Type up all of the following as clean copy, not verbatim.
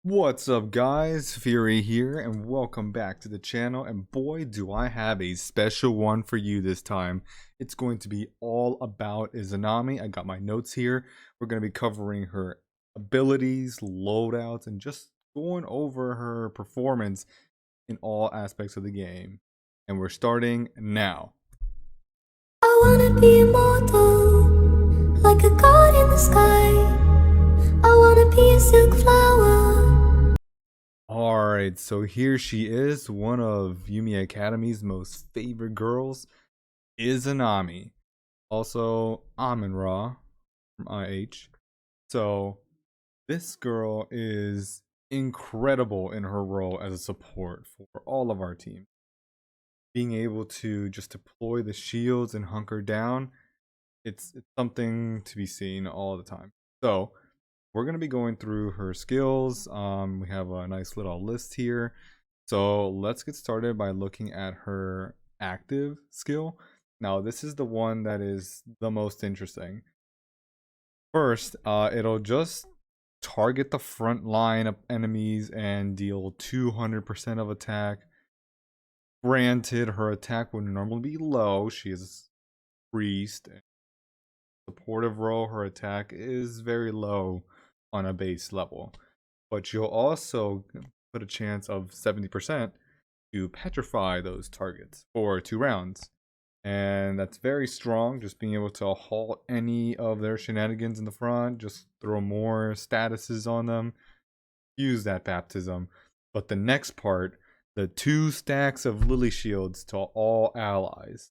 What's up guys, Fury here and welcome back to the channel, and boy do I have a special one for you this time. It's going to be all about Izanami. I got my notes here. We're going to be covering her abilities, loadouts, and just going over her performance in all aspects of the game. And we're starting now. I wanna be immortal, like a god in the sky. I wanna be a silk flower. Alright, so here she is, one of Yumi Academy's most favorite girls, Izanami. Also, Amin-Ra from IH. So, this girl is incredible in her role as a support for all of our team. Being able to just deploy the shields and hunker down, it's something to be seen all the time. So, we're going to be going through her skills. We have a nice little list here. So let's get started by looking at her active skill. Now this is the one that is the most interesting. First, it'll just target the front line of enemies and deal 200% of attack. Granted, her attack would normally be low. She is a priest. Supportive role, her attack is very low on a base level, but you'll also put a chance of 70% to petrify those targets for 2 rounds, and that's very strong. Just being able to halt any of their shenanigans in the front, just throw more statuses on them, use that baptism. But the next part, the 2 stacks of lily shields to all allies.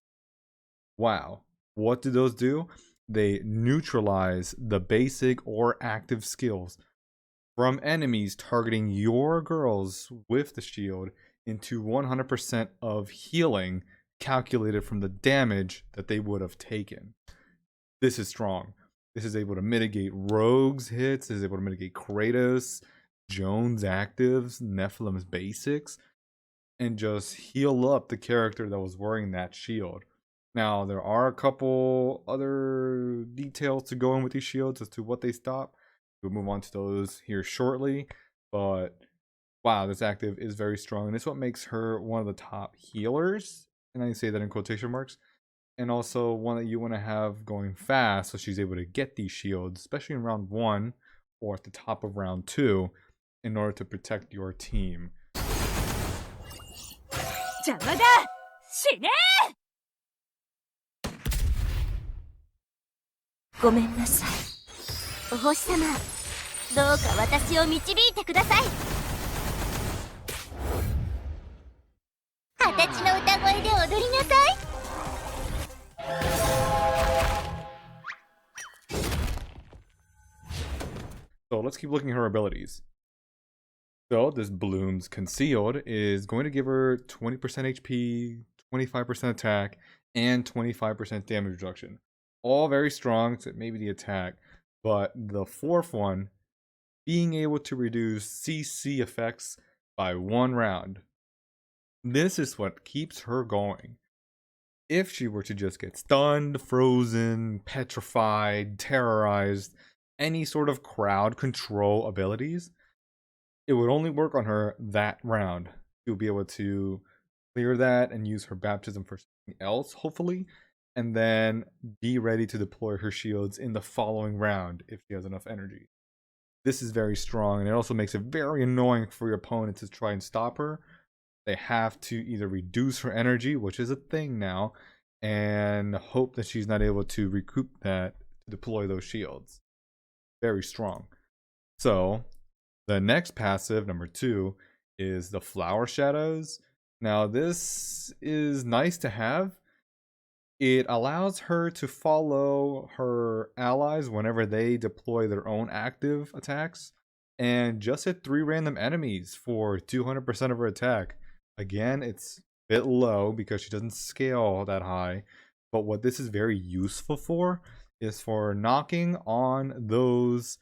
Wow, what do those do? They neutralize the basic or active skills from enemies targeting your girls with the shield into 100% of healing calculated from the damage that they would have taken. This is strong. This is able to mitigate Rogue's hits, is able to mitigate Kratos, Jones actives, Nephilim's basics, and just heal up the character that was wearing that shield. Now, there are a couple other details to go in with these shields as to what they stop. We'll move on to those here shortly. But wow, this active is very strong. And it's what makes her one of the top healers. And I say that in quotation marks. And also one that you want to have going fast so she's able to get these shields, especially in round 1 or at the top of round 2, in order to protect your team. 邪魔だ！死ね！ごめんなさい。お星様、どうか私を導いてください。二十歳の歌声で踊りなさい。So let's keep looking at her abilities. So this Bloom's Concealed is going to give her 20% HP, 25% attack, and 25% damage reduction. All very strong, except maybe the attack. But the 4th one, being able to reduce CC effects by 1 round. This is what keeps her going. If she were to just get stunned, frozen, petrified, terrorized, any sort of crowd control abilities, it would only work on her that round. She'll be able to clear that and use her baptism for something else, hopefully, and then be ready to deploy her shields in the following round if she has enough energy. This is very strong, and it also makes it very annoying for your opponent to try and stop her. They have to either reduce her energy, which is a thing now, and hope that she's not able to recoup that to deploy those shields. Very strong. So the next passive, number 2, is the Flower Shadows. Now this is nice to have. It allows her to follow her allies whenever they deploy their own active attacks, and just hit 3 random enemies for 200% of her attack. Again, it's a bit low because she doesn't scale that high, but what this is very useful for is for knocking on those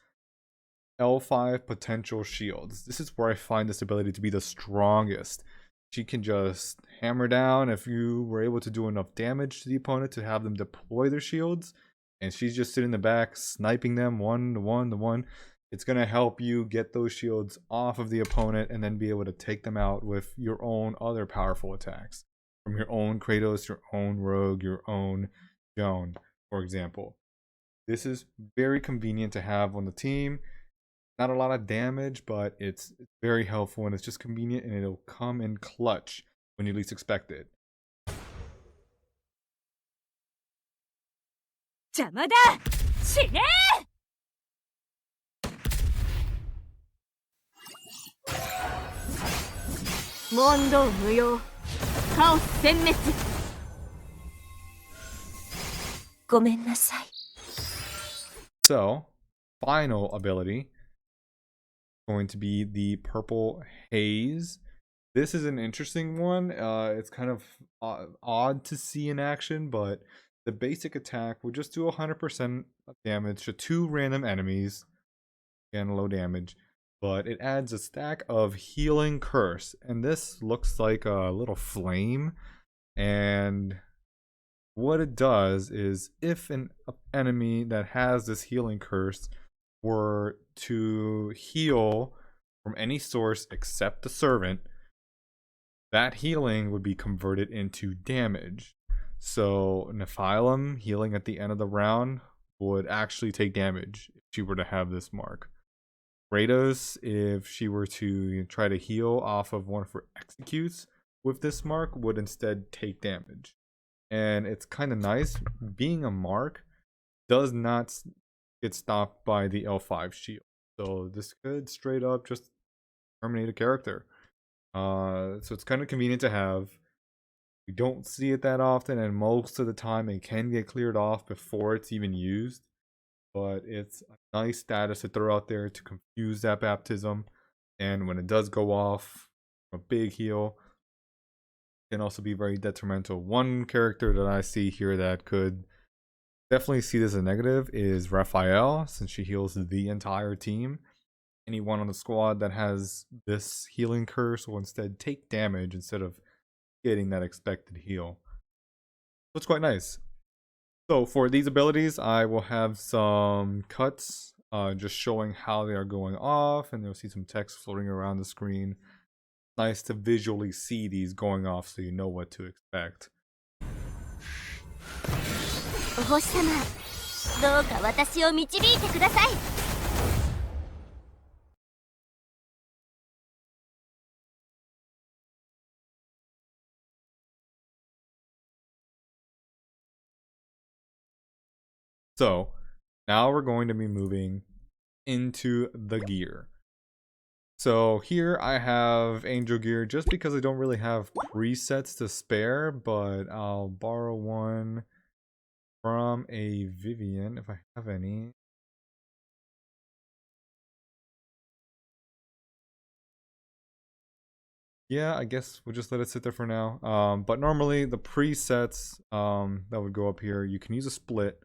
L5 potential shields. This is where I find this ability to be the strongest. She can just hammer down if you were able to do enough damage to the opponent to have them deploy their shields, and she's just sitting in the back sniping them 1 to 1 to 1. It's going to help you get those shields off of the opponent and then be able to take them out with your own other powerful attacks from your own Kratos, your own Rogue, your own Joan, for example. This is very convenient to have on the team. Not a lot of damage, but it's very helpful and it's just convenient, and it'll come in clutch when you least expect it. 邪魔だ死ね問答無用カオス殲滅ごめんなさい。 So, final ability going to be the purple Haze. This is an interesting one. It's kind of odd to see in action, but the basic attack will just do 100% damage to 2 random enemies. Again, low damage. But it adds a stack of healing curse. And this looks like a little flame. And what it does is, if an enemy that has this healing curse were to heal from any source except the servant, that healing would be converted into damage. So Nephilim healing at the end of the round would actually take damage if she were to have this mark. Kratos, if she were to try to heal off of one of her executes with this mark, would instead take damage. And it's kind of nice. Being a mark does not get stopped by the L5 shield. So this could straight up just terminate a character. So it's kind of convenient to have. We don't see it that often, and most of the time it can get cleared off before it's even used. But it's a nice status to throw out there to confuse that baptism. And when it does go off, a big heal can also be very detrimental. One character that I see here that could definitely see this as a negative is Raphael, since she heals the entire team. Anyone on the squad that has this healing curse will instead take damage instead of getting that expected heal. So it's quite nice. So for these abilities, I will have some cuts just showing how they are going off, and you'll see some text floating around the screen. Nice to visually see these going off so you know what to expect. お星様、どうか私を導いてください。 So now we're going to be moving into the gear. So here I have angel gear just because I don't really have presets to spare, but I'll borrow one from a Vivian if I have any. Yeah, I guess we'll just let it sit there for now. But normally the presets that would go up here, you can use a split.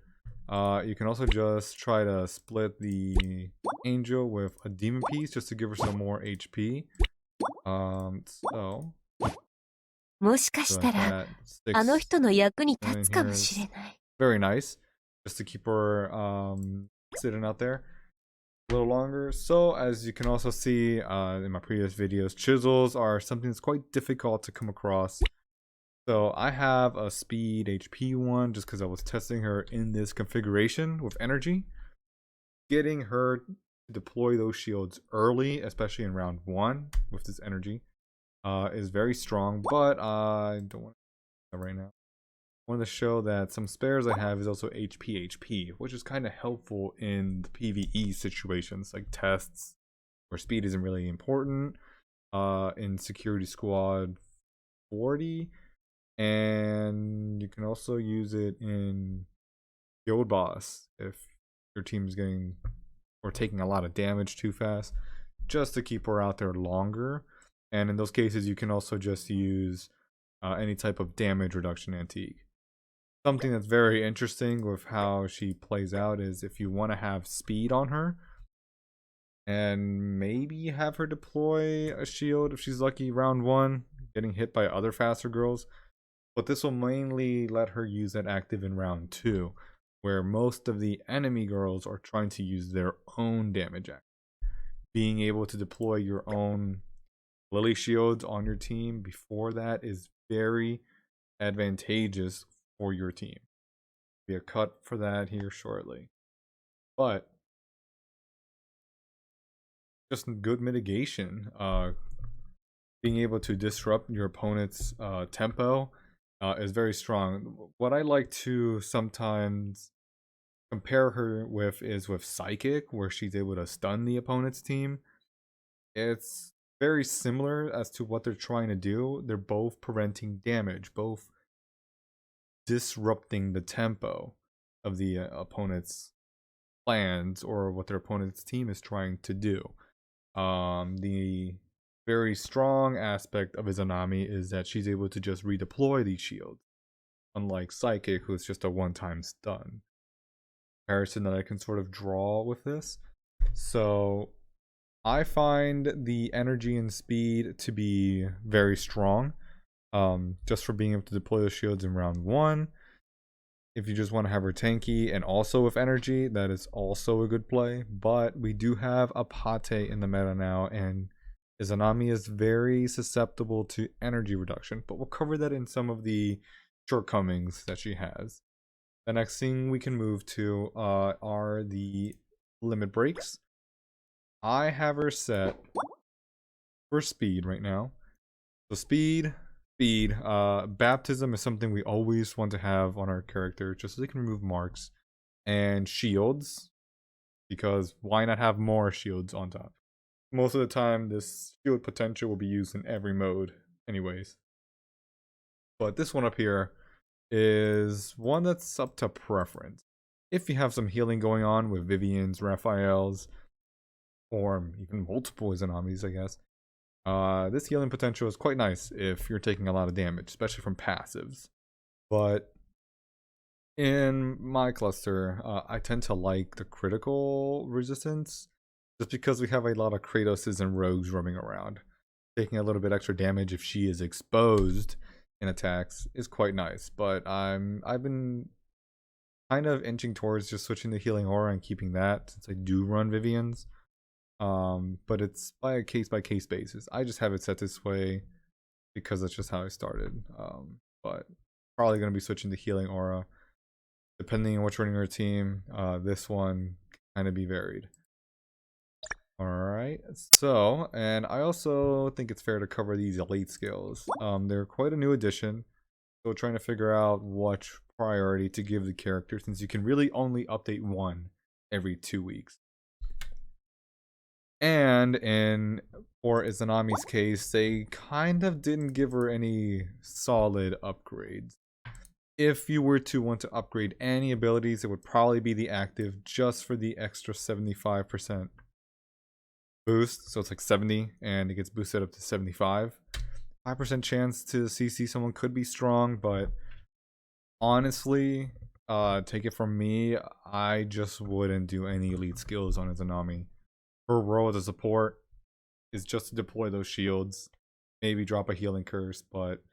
You can also just try to split the angel with a demon piece just to give her some more HP. So もしかしたら、あの人の役に立つかもしれない。 very nice, just to keep her sitting out there a little longer. So as you can also see in my previous videos, chisels are something that's quite difficult to come across. So I have a speed HP one just because I was testing her in this configuration with energy. Getting her to deploy those shields early, especially in round 1 with this energy, is very strong, but I don't want to do that right now. I wanted to show that some spares I have is also HP, which is kind of helpful in the PvE situations like tests where speed isn't really important. In Security Squad 40. And you can also use it in Guild Boss if your team is getting or taking a lot of damage too fast, just to keep her out there longer. And in those cases, you can also just use any type of damage reduction antique. Something that's very interesting with how she plays out is if you want to have speed on her and maybe have her deploy a shield if she's lucky round 1, getting hit by other faster girls. But this will mainly let her use that active in round 2, where most of the enemy girls are trying to use their own damage act. being able to deploy your own Lily shields on your team before that is very advantageous for your team. Be a cut for that here shortly. But just good mitigation. Being able to disrupt your opponent's tempo is very strong. What I like to sometimes compare her with is with Psychic, where she's able to stun the opponent's team. It's very similar as to what they're trying to do. They're both preventing damage, both disrupting the tempo of the opponent's plans or what their opponent's team is trying to do. The very strong aspect of Izanami is that she's able to just redeploy these shields, unlike Psychic, who's just a one-time stun. Comparison that I can sort of draw with this. So I find the energy and speed to be very strong, just for being able to deploy the shields in round 1. If you just want to have her tanky and also with energy, that is also a good play. But we do have Apate in the meta now, and Izanami is very susceptible to energy reduction, but we'll cover that in some of the shortcomings that she has. The next thing we can move to are the limit breaks. I have her set for speed right now. So speed, baptism is something we always want to have on our character just so they can remove marks. And shields, because why not have more shields on top? Most of the time this shield potential will be used in every mode anyways. But this one up here is one that's up to preference. If you have some healing going on with Vivian's, Raphael's, or even multiple Izanamis, I guess, this healing potential is quite nice if you're taking a lot of damage, especially from passives. But in my cluster, I tend to like the critical resistance, just because we have a lot of Kratoses and rogues roaming around. Taking a little bit extra damage if she is exposed in attacks is quite nice. But I've been kind of inching towards just switching the healing aura and keeping that, since I do run Vivian's. But it's by a case basis. I just have it set this way because that's just how I started. But probably gonna be switching to healing aura depending on what's running our team. This one can kind of be varied. Alright, so, and I also think it's fair to cover these elite skills. They're quite a new addition, so trying to figure out what priority to give the character, since you can really only update one every 2 weeks. And for Izanami's case, they kind of didn't give her any solid upgrades. If you were to want to upgrade any abilities, it would probably be the active, just for the extra 75% boost. So it's like 70 and it gets boosted up to 75. 5% chance to CC someone could be strong, but honestly, take it from me, I just wouldn't do any elite skills on Izanami. Her role as a support is just to deploy those shields, maybe drop a healing curse, but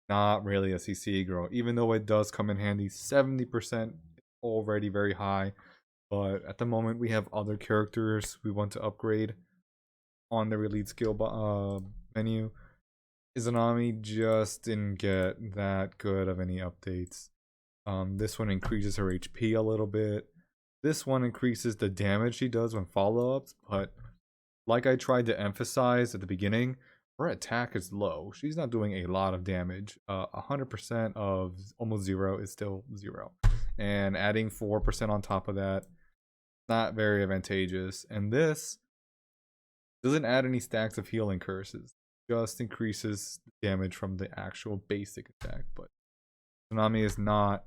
not really a CC girl. Even though it does come in handy, 70% already very high. But at the moment, we have other characters we want to upgrade on the elite skill menu. Izanami just didn't get that good of any updates. This one increases her HP a little bit. This one increases the damage she does when follow-ups, but like I tried to emphasize at the beginning, her attack is low. She's not doing a lot of damage. 100% of almost 0 is still 0. And adding 4% on top of that, not very advantageous. And this doesn't add any stacks of healing curses. Just increases damage from the actual basic attack. But Izanami is not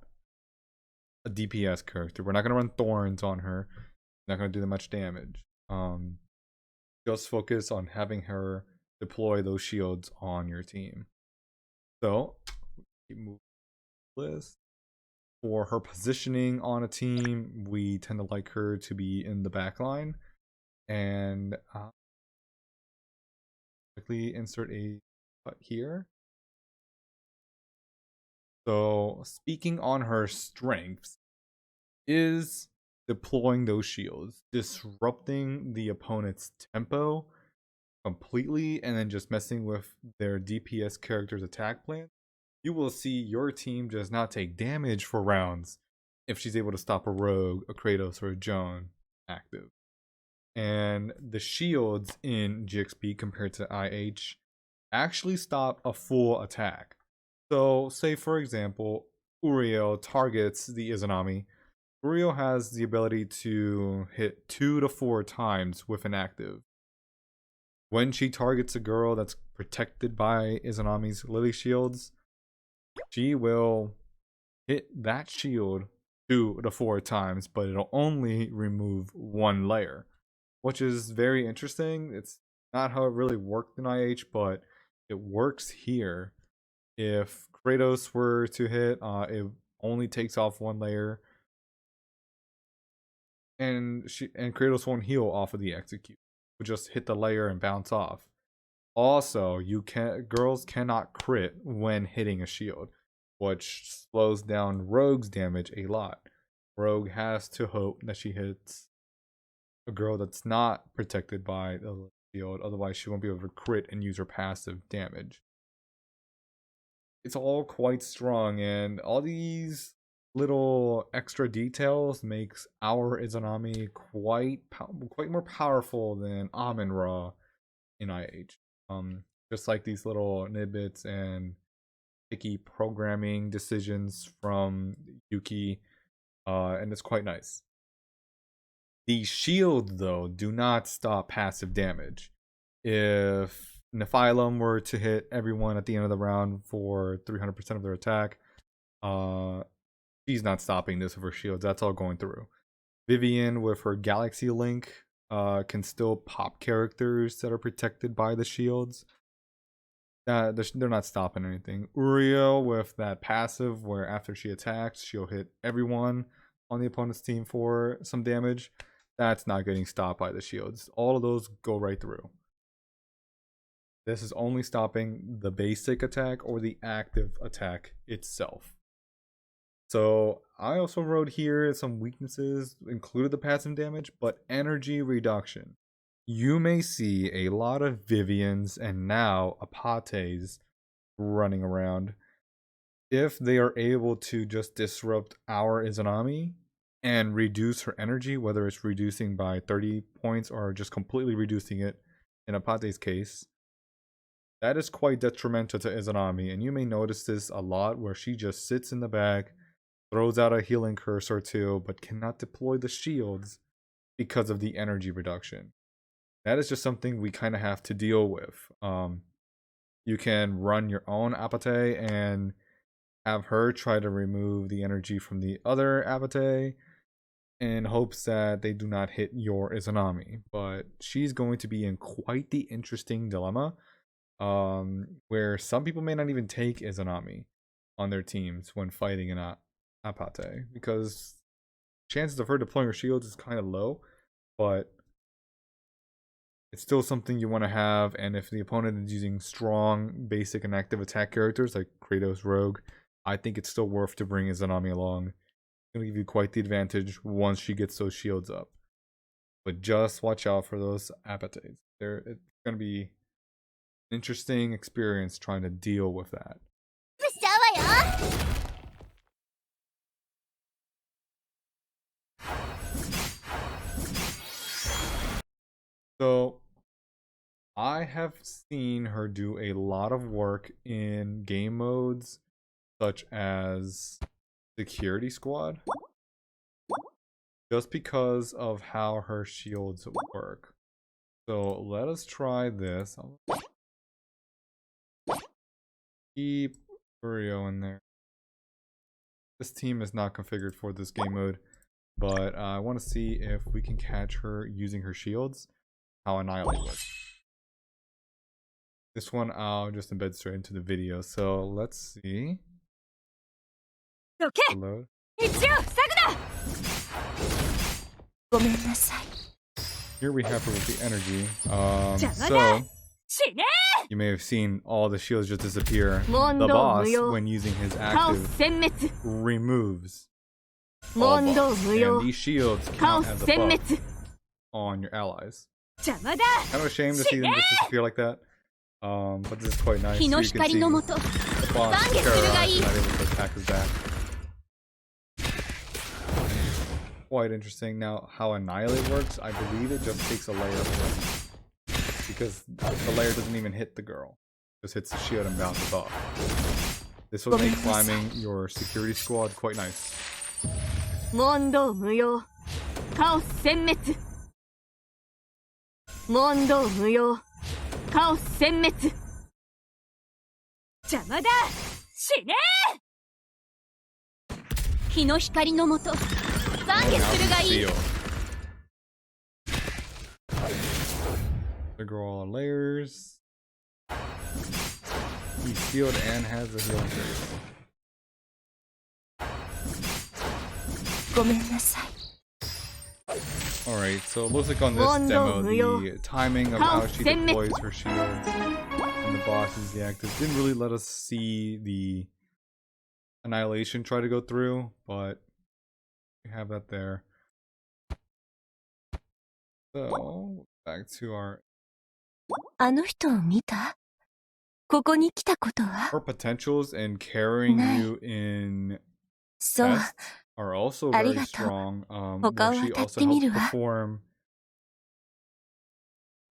a DPS character. We're not going to run thorns on her. Not going to do that much damage. Just focus on having her deploy those shields on your team. So keep moving list. For her positioning on a team, we tend to like her to be in the back line. And quickly insert a cut here. So speaking on her strengths, is deploying those shields, disrupting the opponent's tempo completely, and then just messing with their DPS character's attack plan, you will see your team just not take damage for rounds if she's able to stop a rogue, a Kratos, or a Joan active. And the shields in GXP compared to IH actually stop a full attack. So, say for example, Uriel targets the Izanami. Uriel has the ability to hit 2 to 4 times with an active. When she targets a girl that's protected by Izanami's Lily shields, she will hit that shield 2 to 4 times, but it'll only remove 1 layer, which is very interesting. It's not how it really worked in IH, but it works here. If Kratos were to hit, it only takes off 1 layer, and Kratos won't heal off of the execute. Will just hit the layer and bounce off. Also, girls cannot crit when hitting a shield, which slows down Rogue's damage a lot. Rogue has to hope that she hits a girl that's not protected by the shield, otherwise she won't be able to crit and use her passive damage. It's all quite strong, and all these little extra details makes our Izanami quite more powerful than Amun-Ra in IH. Just like these little nidbits and picky programming decisions from Yuki, and it's quite nice. The shield, though, do not stop passive damage. If Nephilim were to hit everyone at the end of the round for 300% of their attack, she's not stopping this with her shields. That's all going through. Vivian with her Galaxy Link can still pop characters that are protected by the shields. They're not stopping anything. Uriel with that passive where after she attacks, she'll hit everyone on the opponent's team for some damage. That's not getting stopped by the shields. All of those go right through. This is only stopping the basic attack or the active attack itself. So I also wrote here some weaknesses, included the passive damage, but energy reduction. You may see a lot of Vivians and now Apates running around. If they are able to just disrupt our Izanami and reduce her energy, whether it's reducing by 30 points or just completely reducing it in Apate's case, that is quite detrimental to Izanami. And you may notice this a lot where she just sits in the back, throws out a healing curse or two, but cannot deploy the shields because of the energy reduction. That is just something we kind of have to deal with. You can run your own Apate and have her try to remove the energy from the other Apate in hopes that they do not hit your Izanami. But she's going to be in quite the interesting dilemma, where some people may not even take Izanami on their teams when fighting an Apate, because chances of her deploying her shields is kind of low, but it's still something you want to have. And if the opponent is using strong basic and active attack characters like Kratos, Rogue, I think it's still worth to bring Izanami along. It's going to give you quite the advantage once she gets those shields up. But just watch out for those Apates. It's going to be an interesting experience trying to deal with that. So I have seen her do a lot of work in game modes such as Security Squad, just because of how her shields work. So let us try this. I'll keep Uriel in there. This team is not configured for this game mode, but I want to see if we can catch her using her shields, how Annihilate works. This one I'll just embed straight into the video. So let's see. Okay. Load. Here we have her with the energy. So you may have seen all the shields just disappear. The boss, when using his active, removes all 問答 buffs, 無用 and these shields カオ count ス as a 殲 buff 滅 on your allies. 邪魔だ Kind of ashamed to see them just disappear like that. But this is quite nice. 日 So の you can 光 see の the もと boss 懺悔するがいい terrorized, not able to attack his back. Quite interesting. Now, how Annihilate works, I believe it just takes a layer away. Because the layer doesn't even hit the girl. Just hits the shield and bounces off. This will make climbing your security squad quite nice. 問答無用カオス殲滅問答無用カオス殲滅邪魔だ死ね日の光のもと懺悔するがいい The girl all layers. He's sealed and has a healing curse. ごめんなさい。 Alright, so it looks like on this demo, the timing of how she deploys her shields and the bosses deactive didn't really let us see the annihilation try to go through, but we have that there. So, back to our あの人を見た？ここに来たことは？ her potentials and carrying you in そう。 tests are also very strong. Where she also helps perform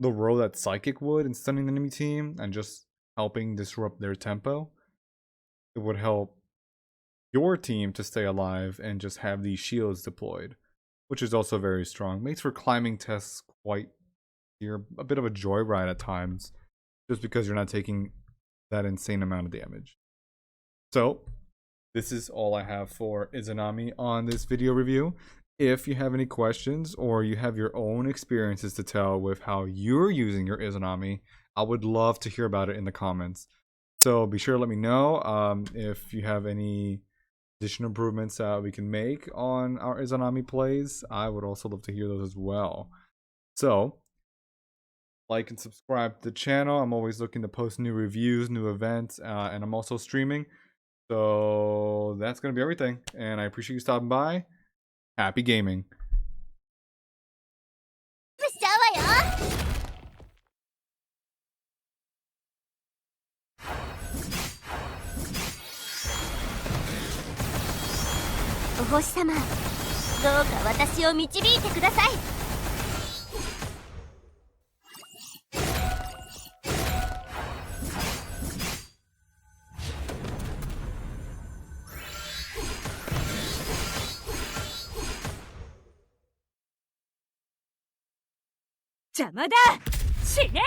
the role that Psychic would in stunning the enemy team and just helping disrupt their tempo. It would help your team to stay alive and just have these shields deployed, which is also very strong. Makes for climbing tests quite a bit of a joyride at times, just because you're not taking that insane amount of damage. So this is all I have for Izanami on this video review. If you have any questions or you have your own experiences to tell with how you're using your Izanami, I would love to hear about it in the comments. So be sure to let me know if you have any additional improvements that we can make on our Izanami plays. I would also love to hear those as well. So like and subscribe to the channel. I'm always looking to post new reviews, new events, and I'm also streaming. So that's going to be everything. And I appreciate you stopping by. Happy gaming. しちゃうわよ。お星様、どうか私を導いてください。邪魔だ死ね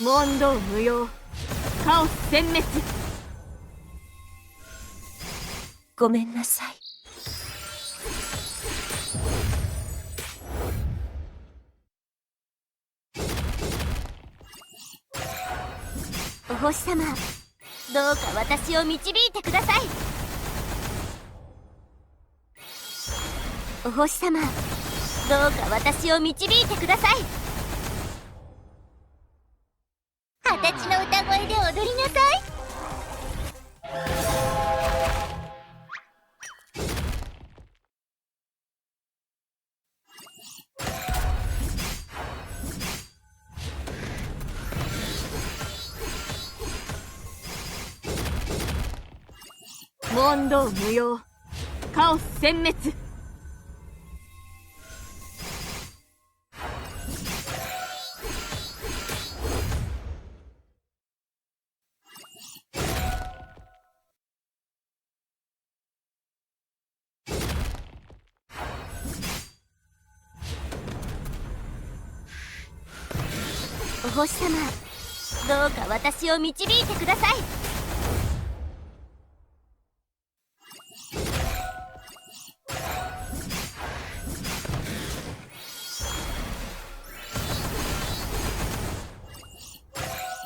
問答無用カオス殲滅ごめんなさい。お星様、どうか私を導いてください。お星様、どうか私を導いてください。二十歳の歌声で踊りなさい。問答無用カオス殲滅お星様、どうか私を導いてください。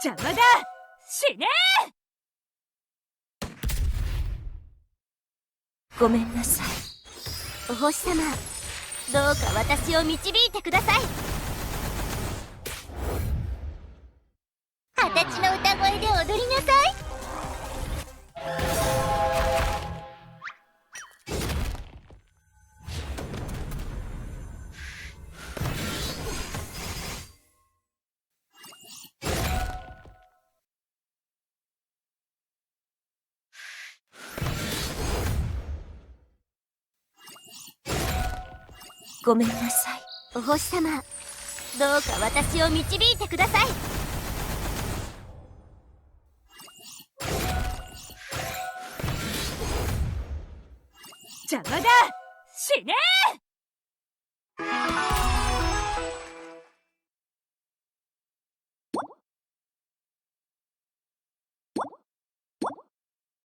邪魔だ死ねごめんなさい。お星様、どうか私を導いてください。二十私の歌声で踊りなさい。ごめんなさい。お星様、どうか私を導いてください。邪魔だ、死ね